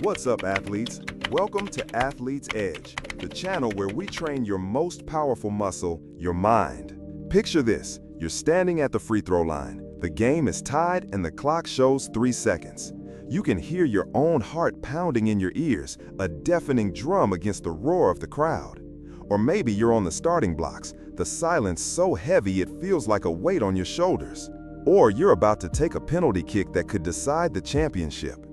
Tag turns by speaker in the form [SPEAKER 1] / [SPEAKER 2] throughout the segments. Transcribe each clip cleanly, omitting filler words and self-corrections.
[SPEAKER 1] What's up, athletes? Welcome to Athlete's Edge, the channel where we train your most powerful muscle, your mind. Picture this, you're standing at the free throw line. The game is tied and the clock shows 3 seconds. You can hear your own heart pounding in your ears, a deafening drum against the roar of the crowd. Or maybe you're on the starting blocks, the silence so heavy it feels like a weight on your shoulders. Or you're about to take a penalty kick that could decide the championship.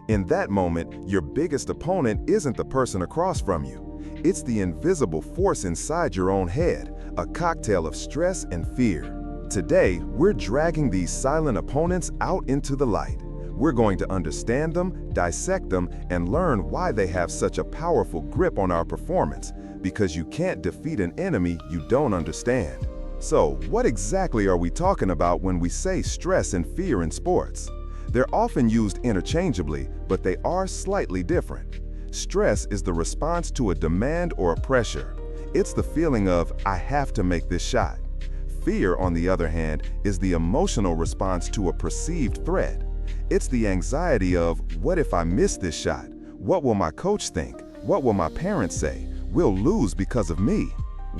[SPEAKER 1] In that moment, your biggest opponent isn't the person across from you. It's the invisible force inside your own head, a cocktail of stress and fear. Today, we're dragging these silent opponents out into the light. We're going to understand them, dissect them, and learn why they have such a powerful grip on our performance, because you can't defeat an enemy you don't understand. So, what exactly are we talking about when we say stress and fear in sports? They're often used interchangeably, but they are slightly different. Stress is the response to a demand or a pressure. It's the feeling of, I have to make this shot. Fear, on the other hand, is the emotional response to a perceived threat. It's the anxiety of, what if I miss this shot? What will my coach think? What will my parents say? We'll lose because of me.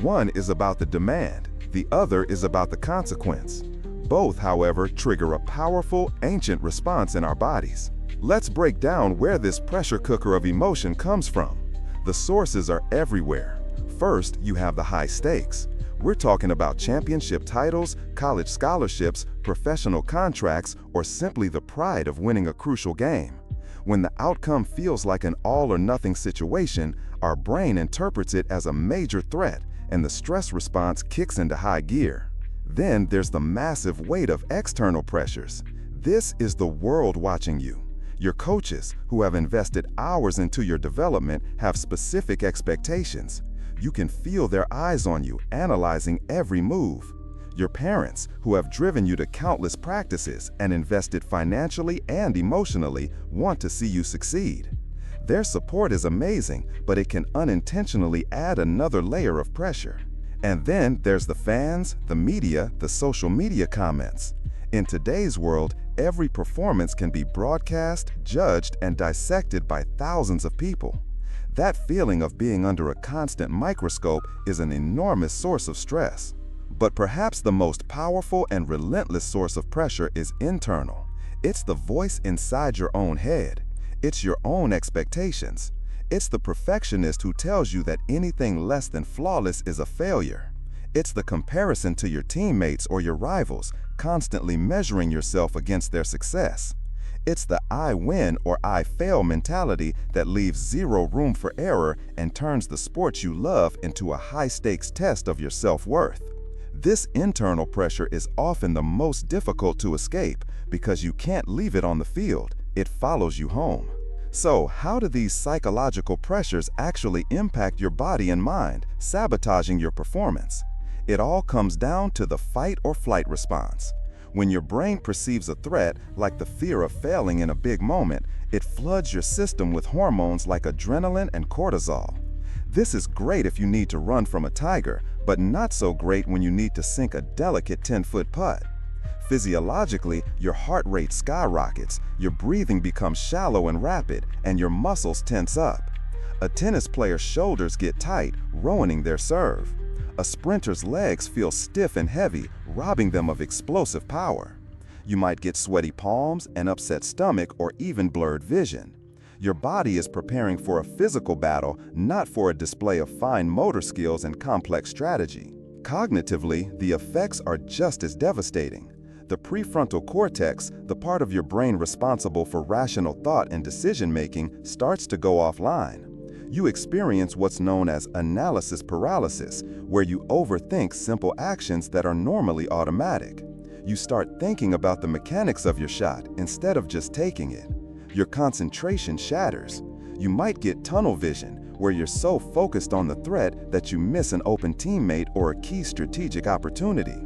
[SPEAKER 1] One is about the demand, the other is about the consequence. Both, however, trigger a powerful, ancient response in our bodies. Let's break down where this pressure cooker of emotion comes from. The sources are everywhere. First, you have the high stakes. We're talking about championship titles, college scholarships, professional contracts, or simply the pride of winning a crucial game. When the outcome feels like an all-or-nothing situation, our brain interprets it as a major threat, and the stress response kicks into high gear. Then there's the massive weight of external pressures. This is the world watching you. Your coaches, who have invested hours into your development, have specific expectations. You can feel their eyes on you, analyzing every move. Your parents, who have driven you to countless practices and invested financially and emotionally, want to see you succeed. Their support is amazing, but it can unintentionally add another layer of pressure. And then there's the fans, the media, the social media comments. In today's world, every performance can be broadcast, judged, and dissected by thousands of people. That feeling of being under a constant microscope is an enormous source of stress. But perhaps the most powerful and relentless source of pressure is internal. It's the voice inside your own head. It's your own expectations. It's the perfectionist who tells you that anything less than flawless is a failure. It's the comparison to your teammates or your rivals, constantly measuring yourself against their success. It's the I win or I fail mentality that leaves zero room for error and turns the sport you love into a high-stakes test of your self-worth. This internal pressure is often the most difficult to escape because you can't leave it on the field. It follows you home. So, how do these psychological pressures actually impact your body and mind, sabotaging your performance? It all comes down to the fight or flight response. When your brain perceives a threat, like the fear of failing in a big moment, it floods your system with hormones like adrenaline and cortisol. This is great if you need to run from a tiger, but not so great when you need to sink a delicate 10-foot putt. Physiologically, your heart rate skyrockets, your breathing becomes shallow and rapid, and your muscles tense up. A tennis player's shoulders get tight, ruining their serve. A sprinter's legs feel stiff and heavy, robbing them of explosive power. You might get sweaty palms, an upset stomach, or even blurred vision. Your body is preparing for a physical battle, not for a display of fine motor skills and complex strategy. Cognitively, the effects are just as devastating. The prefrontal cortex, the part of your brain responsible for rational thought and decision-making, starts to go offline. You experience what's known as analysis paralysis, where you overthink simple actions that are normally automatic. You start thinking about the mechanics of your shot instead of just taking it. Your concentration shatters. You might get tunnel vision, where you're so focused on the threat that you miss an open teammate or a key strategic opportunity.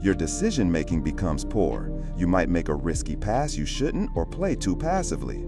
[SPEAKER 1] Your decision-making becomes poor. You might make a risky pass you shouldn't or play too passively.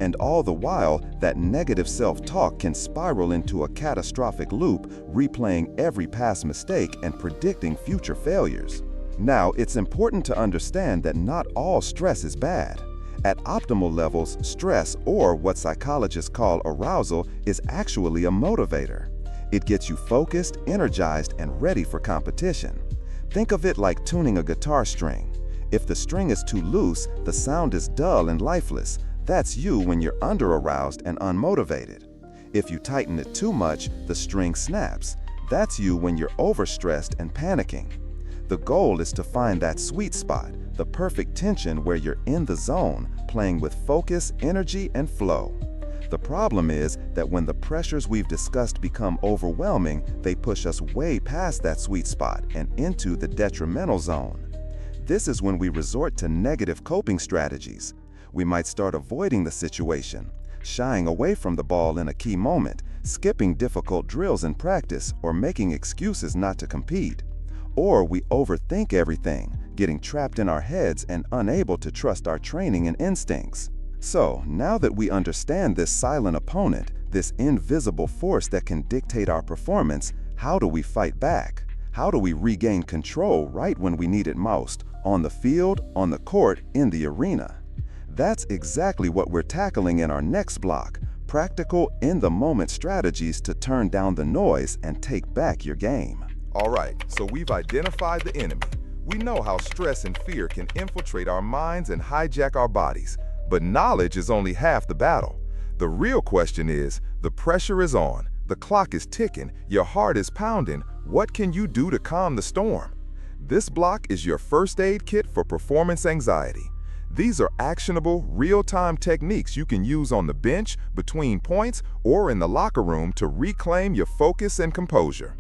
[SPEAKER 1] And all the while, that negative self-talk can spiral into a catastrophic loop, replaying every past mistake and predicting future failures. Now, it's important to understand that not all stress is bad. At optimal levels, stress, or what psychologists call arousal, is actually a motivator. It gets you focused, energized, and ready for competition. Think of it like tuning a guitar string. If the string is too loose, the sound is dull and lifeless. That's you when you're under-aroused and unmotivated. If you tighten it too much, the string snaps. That's you when you're overstressed and panicking. The goal is to find that sweet spot, the perfect tension where you're in the zone, playing with focus, energy, and flow. The problem is that when the pressures we've discussed become overwhelming, they push us way past that sweet spot and into the detrimental zone. This is when we resort to negative coping strategies. We might start avoiding the situation, shying away from the ball in a key moment, skipping difficult drills in practice, or making excuses not to compete. Or we overthink everything, getting trapped in our heads and unable to trust our training and instincts. So, now that we understand this silent opponent, this invisible force that can dictate our performance, how do we fight back? How do we regain control right when we need it most? On the field, on the court, in the arena. That's exactly what we're tackling in our next block: practical, in-the-moment strategies to turn down the noise and take back your game.
[SPEAKER 2] All right, so we've identified the enemy. We know how stress and fear can infiltrate our minds and hijack our bodies. But knowledge is only half the battle. The real question is, the pressure is on, the clock is ticking, your heart is pounding. What can you do to calm the storm? This block is your first aid kit for performance anxiety. These are actionable, real-time techniques you can use on the bench, between points, or in the locker room to reclaim your focus and composure.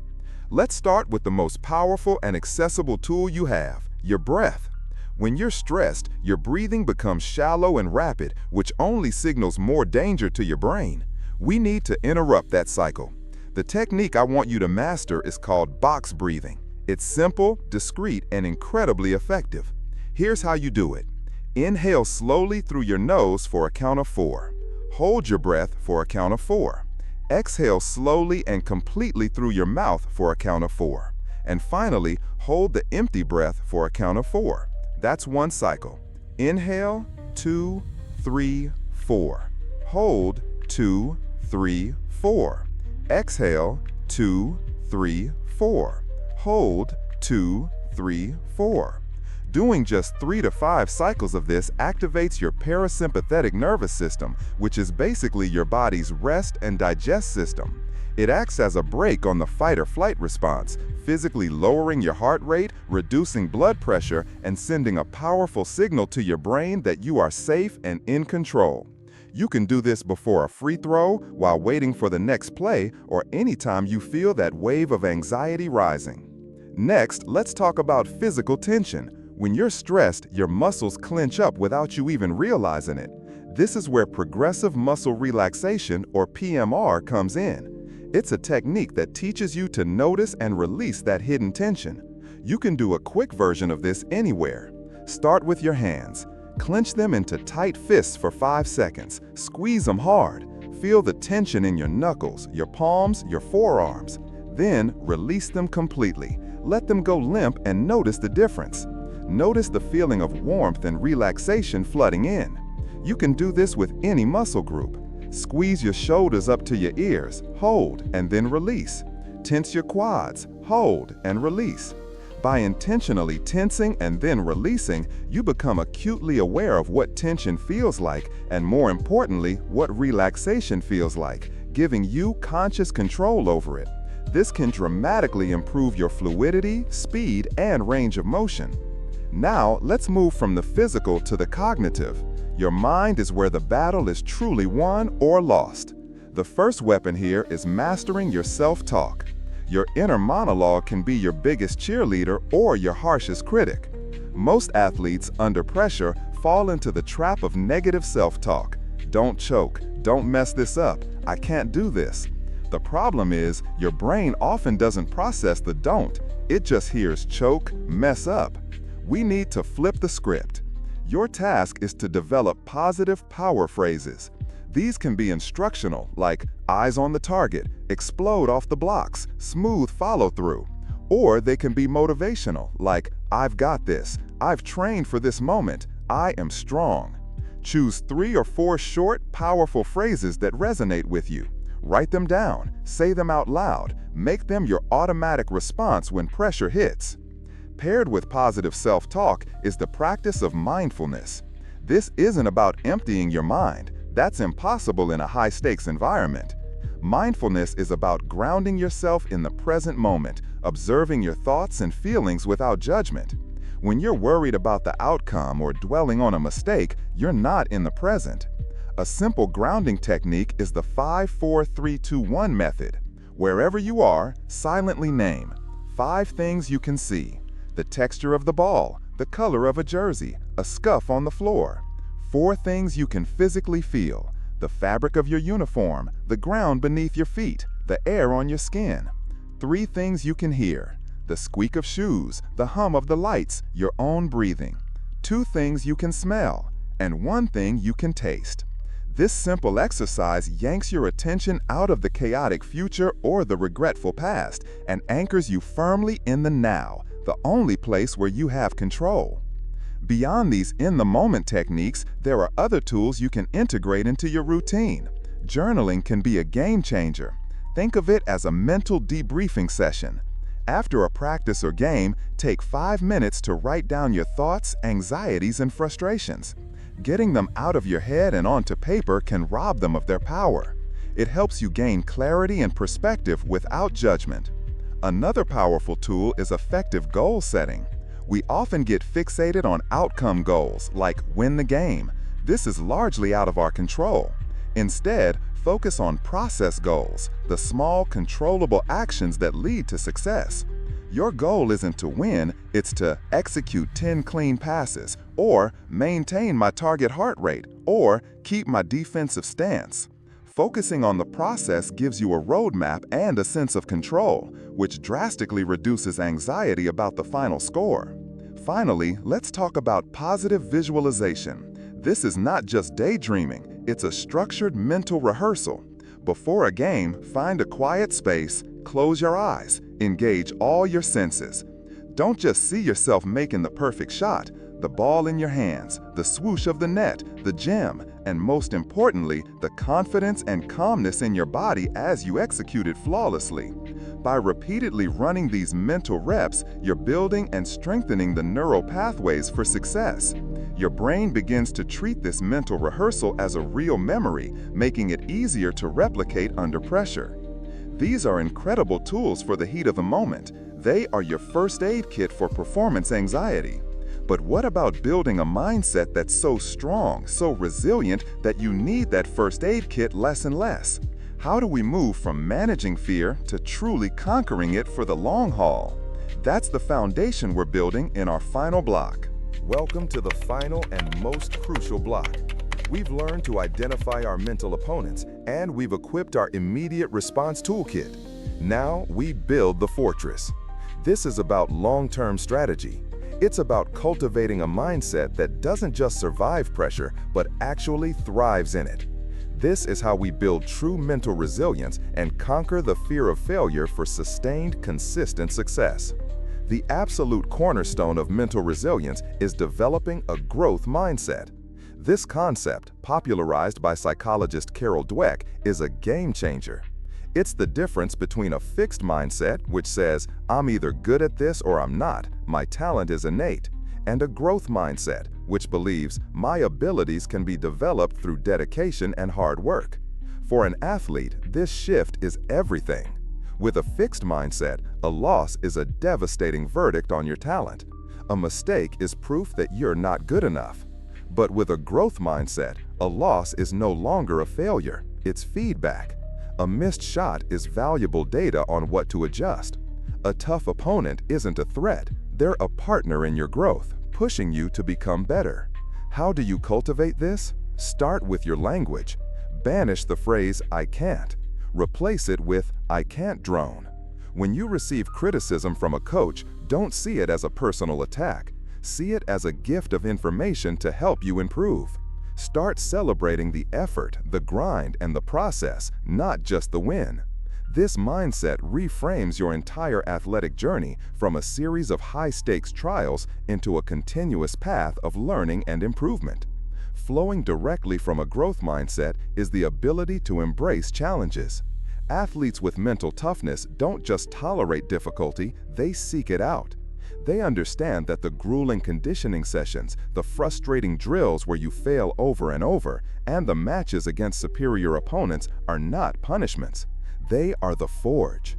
[SPEAKER 2] Let's start with the most powerful and accessible tool you have: your breath. When you're stressed, your breathing becomes shallow and rapid, which only signals more danger to your brain. We need to interrupt that cycle. The technique I want you to master is called box breathing. It's simple, discreet, and incredibly effective. Here's how you do it. Inhale slowly through your nose for a count of 4. Hold your breath for a count of 4. Exhale slowly and completely through your mouth for a count of 4. And finally, hold the empty breath for a count of 4. That's one cycle. Inhale, 2, 3, 4. Hold, 2, 3, 4. Exhale, 2, 3, 4. Hold, 2, 3, 4. Doing just 3 to 5 cycles of this activates your parasympathetic nervous system, which is basically your body's rest and digest system. It acts as a brake on the fight or flight response, physically lowering your heart rate, reducing blood pressure, and sending a powerful signal to your brain that you are safe and in control. You can do this before a free throw, while waiting for the next play, or anytime you feel that wave of anxiety rising. Next, let's talk about physical tension. When you're stressed, your muscles clench up without you even realizing it. This is where progressive muscle relaxation, or PMR, comes in. It's a technique that teaches you to notice and release that hidden tension. You can do a quick version of this anywhere. Start with your hands. Clench them into tight fists for 5 seconds. Squeeze them hard. Feel the tension in your knuckles, your palms, your forearms. Then release them completely. Let them go limp and notice the difference. Notice the feeling of warmth and relaxation flooding in. You can do this with any muscle group. Squeeze your shoulders up to your ears, hold, and then release. Tense your quads, hold, and release. By intentionally tensing and then releasing, you become acutely aware of what tension feels like, and more importantly, what relaxation feels like, giving you conscious control over it. This can dramatically improve your fluidity, speed, and range of motion. Now, let's move from the physical to the cognitive. Your mind is where the battle is truly won or lost. The first weapon here is mastering your self-talk. Your inner monologue can be your biggest cheerleader or your harshest critic. Most athletes, under pressure, fall into the trap of negative self-talk. Don't choke, don't mess this up, I can't do this. The problem is, your brain often doesn't process the don't. It just hears choke, mess up. We need to flip the script. Your task is to develop positive power phrases. These can be instructional, like eyes on the target, explode off the blocks, smooth follow-through. Or they can be motivational, like I've got this, I've trained for this moment, I am strong. Choose 3 or 4 short, powerful phrases that resonate with you. Write them down, say them out loud, make them your automatic response when pressure hits. Paired with positive self-talk is the practice of mindfulness. This isn't about emptying your mind. That's impossible in a high-stakes environment. Mindfulness is about grounding yourself in the present moment, observing your thoughts and feelings without judgment. When you're worried about the outcome or dwelling on a mistake, you're not in the present. A simple grounding technique is the 5-4-3-2-1 method. Wherever you are, silently name 5 things you can see: the texture of the ball, the color of a jersey, a scuff on the floor. 4 things you can physically feel: the fabric of your uniform, the ground beneath your feet, the air on your skin. 3 things you can hear: the squeak of shoes, the hum of the lights, your own breathing. 2 things you can smell, and 1 thing you can taste. This simple exercise yanks your attention out of the chaotic future or the regretful past and anchors you firmly in the now, the only place where you have control. Beyond these in-the-moment techniques, there are other tools you can integrate into your routine. Journaling can be a game changer. Think of it as a mental debriefing session. After a practice or game, take 5 minutes to write down your thoughts, anxieties, and frustrations. Getting them out of your head and onto paper can rob them of their power. It helps you gain clarity and perspective without judgment. Another powerful tool is effective goal setting. We often get fixated on outcome goals, like win the game. This is largely out of our control. Instead, focus on process goals, the small, controllable actions that lead to success. Your goal isn't to win, it's to execute 10 clean passes, or maintain my target heart rate, or keep my defensive stance. Focusing on the process gives you a roadmap and a sense of control, which drastically reduces anxiety about the final score. Finally, let's talk about positive visualization. This is not just daydreaming, it's a structured mental rehearsal. Before a game, find a quiet space, close your eyes, engage all your senses. Don't just see yourself making the perfect shot, the ball in your hands, the swoosh of the net, the gem, and most importantly, the confidence and calmness in your body as you execute it flawlessly. By repeatedly running these mental reps, you're building and strengthening the neural pathways for success. Your brain begins to treat this mental rehearsal as a real memory, making it easier to replicate under pressure. These are incredible tools for the heat of the moment. They are your first aid kit for performance anxiety. But what about building a mindset that's so strong, so resilient, that you need that first aid kit less and less? How do we move from managing fear to truly conquering it for the long haul? That's the foundation we're building in our final block.
[SPEAKER 1] Welcome to the final and most crucial block. We've learned to identify our mental opponents, and we've equipped our immediate response toolkit. Now we build the fortress. This is about long-term strategy. It's about cultivating a mindset that doesn't just survive pressure, but actually thrives in it. This is how we build true mental resilience and conquer the fear of failure for sustained, consistent success. The absolute cornerstone of mental resilience is developing a growth mindset. This concept, popularized by psychologist Carol Dweck, is a game changer. It's the difference between a fixed mindset, which says, I'm either good at this or I'm not, my talent is innate, and a growth mindset, which believes my abilities can be developed through dedication and hard work. For an athlete, this shift is everything. With a fixed mindset, a loss is a devastating verdict on your talent. A mistake is proof that you're not good enough. But with a growth mindset, a loss is no longer a failure, it's feedback. A missed shot is valuable data on what to adjust. A tough opponent isn't a threat, they're a partner in your growth, pushing you to become better. How do you cultivate this? Start with your language. Banish the phrase, I can't. Replace it with, I can't drone. When you receive criticism from a coach, don't see it as a personal attack. See it as a gift of information to help you improve. Start celebrating the effort, the grind, and the process, not just the win. This mindset reframes your entire athletic journey from a series of high-stakes trials into a continuous path of learning and improvement.
[SPEAKER 2] Flowing directly from a growth mindset is the ability to embrace challenges. Athletes with mental toughness don't just tolerate difficulty, they seek it out. They understand that the grueling conditioning sessions, the frustrating drills where you fail over and over, and the matches against superior opponents are not punishments. They are the forge.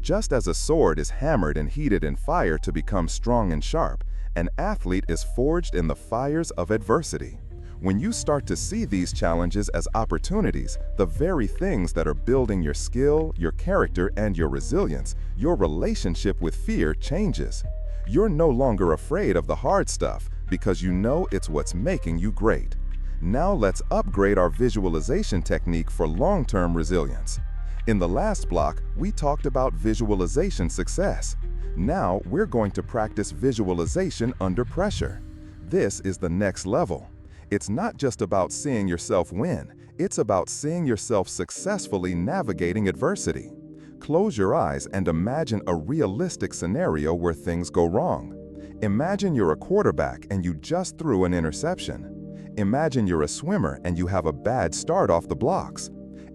[SPEAKER 2] Just as a sword is hammered and heated in fire to become strong and sharp, an athlete is forged in the fires of adversity. When you start to see these challenges as opportunities, the very things that are building your skill, your character, and your resilience, your relationship with fear changes. You're no longer afraid of the hard stuff because you know it's what's making you great. Now let's upgrade our visualization technique for long-term resilience. In the last block, we talked about visualization success. Now we're going to practice visualization under pressure. This is the next level. It's not just about seeing yourself win, it's about seeing yourself successfully navigating adversity. Close your eyes and imagine a realistic scenario where things go wrong. Imagine you're a quarterback and you just threw an interception. Imagine you're a swimmer and you have a bad start off the blocks.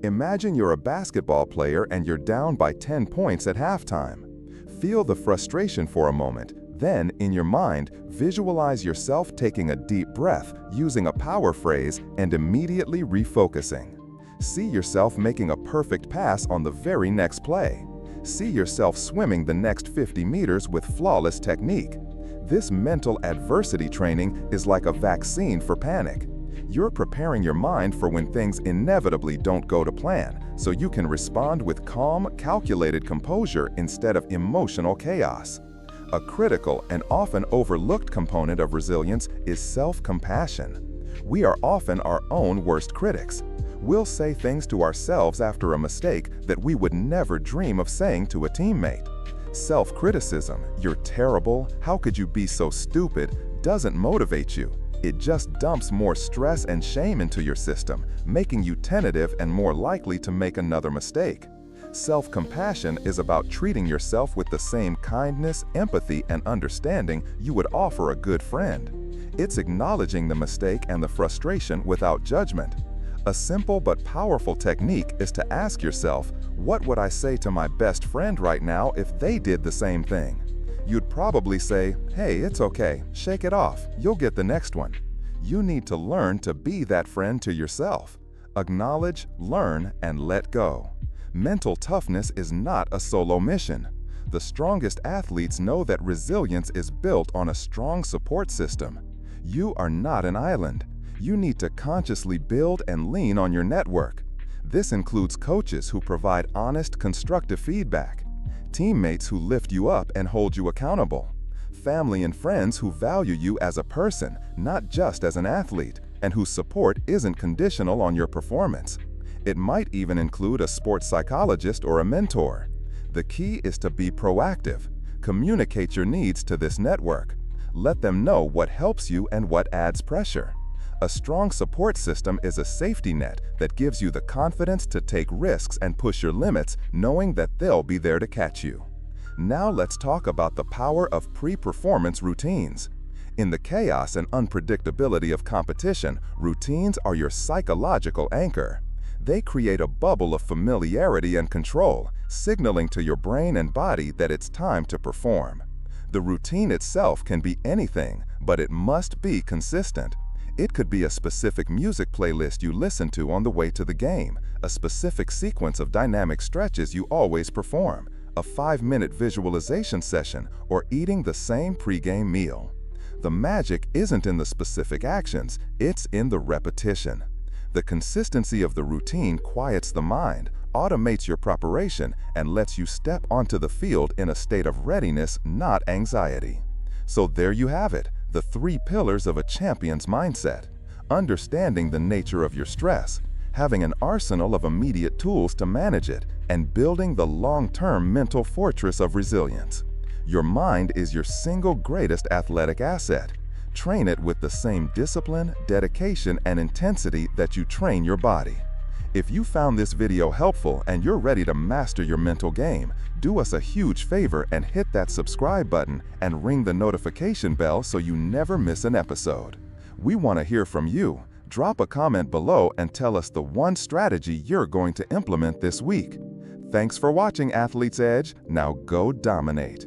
[SPEAKER 2] Imagine you're a basketball player and you're down by 10 points at halftime. Feel the frustration for a moment. Then, in your mind, visualize yourself taking a deep breath, using a power phrase, and immediately refocusing. See yourself making a perfect pass on the very next play. See yourself swimming the next 50 meters with flawless technique. This mental adversity training is like a vaccine for panic. You're preparing your mind for when things inevitably don't go to plan, so you can respond with calm, calculated composure instead of emotional chaos. A critical and often overlooked component of resilience is self-compassion. We are often our own worst critics. We'll say things to ourselves after a mistake that we would never dream of saying to a teammate. Self-criticism, "You're terrible, how could you be so stupid," doesn't motivate you. It just dumps more stress and shame into your system, making you tentative and more likely to make another mistake. Self-compassion is about treating yourself with the same kindness, empathy, and understanding you would offer a good friend. It's acknowledging the mistake and the frustration without judgment. A simple but powerful technique is to ask yourself, what would I say to my best friend right now if they did the same thing? You'd probably say, "Hey, it's okay, shake it off, you'll get the next one." You need to learn to be that friend to yourself. Acknowledge, learn, and let go. Mental toughness is not a solo mission. The strongest athletes know that resilience is built on a strong support system. You are not an island. You need to consciously build and lean on your network. This includes coaches who provide honest, constructive feedback, teammates who lift you up and hold you accountable, family and friends who value you as a person, not just as an athlete, and whose support isn't conditional on your performance. It might even include a sports psychologist or a mentor. The key is to be proactive. Communicate your needs to this network. Let them know what helps you and what adds pressure. A strong support system is a safety net that gives you the confidence to take risks and push your limits, knowing that they'll be there to catch you. Now let's talk about the power of pre-performance routines. In the chaos and unpredictability of competition, routines are your psychological anchor. They create a bubble of familiarity and control, signaling to your brain and body that it's time to perform. The routine itself can be anything, but it must be consistent. It could be a specific music playlist you listen to on the way to the game, a specific sequence of dynamic stretches you always perform, a 5-minute visualization session, or eating the same pregame meal. The magic isn't in the specific actions, it's in the repetition. The consistency of the routine quiets the mind, automates your preparation, and lets you step onto the field in a state of readiness, not anxiety. So there you have it, the 3 pillars of a champion's mindset. Understanding the nature of your stress, having an arsenal of immediate tools to manage it, and building the long-term mental fortress of resilience. Your mind is your single greatest athletic asset. Train it with the same discipline, dedication, and intensity that you train your body. If you found this video helpful and you're ready to master your mental game, do us a huge favor and hit that subscribe button and ring the notification bell so you never miss an episode. We want to hear from you. Drop a comment below and tell us the one strategy you're going to implement this week. Thanks for watching, Athletes Edge. Now go dominate.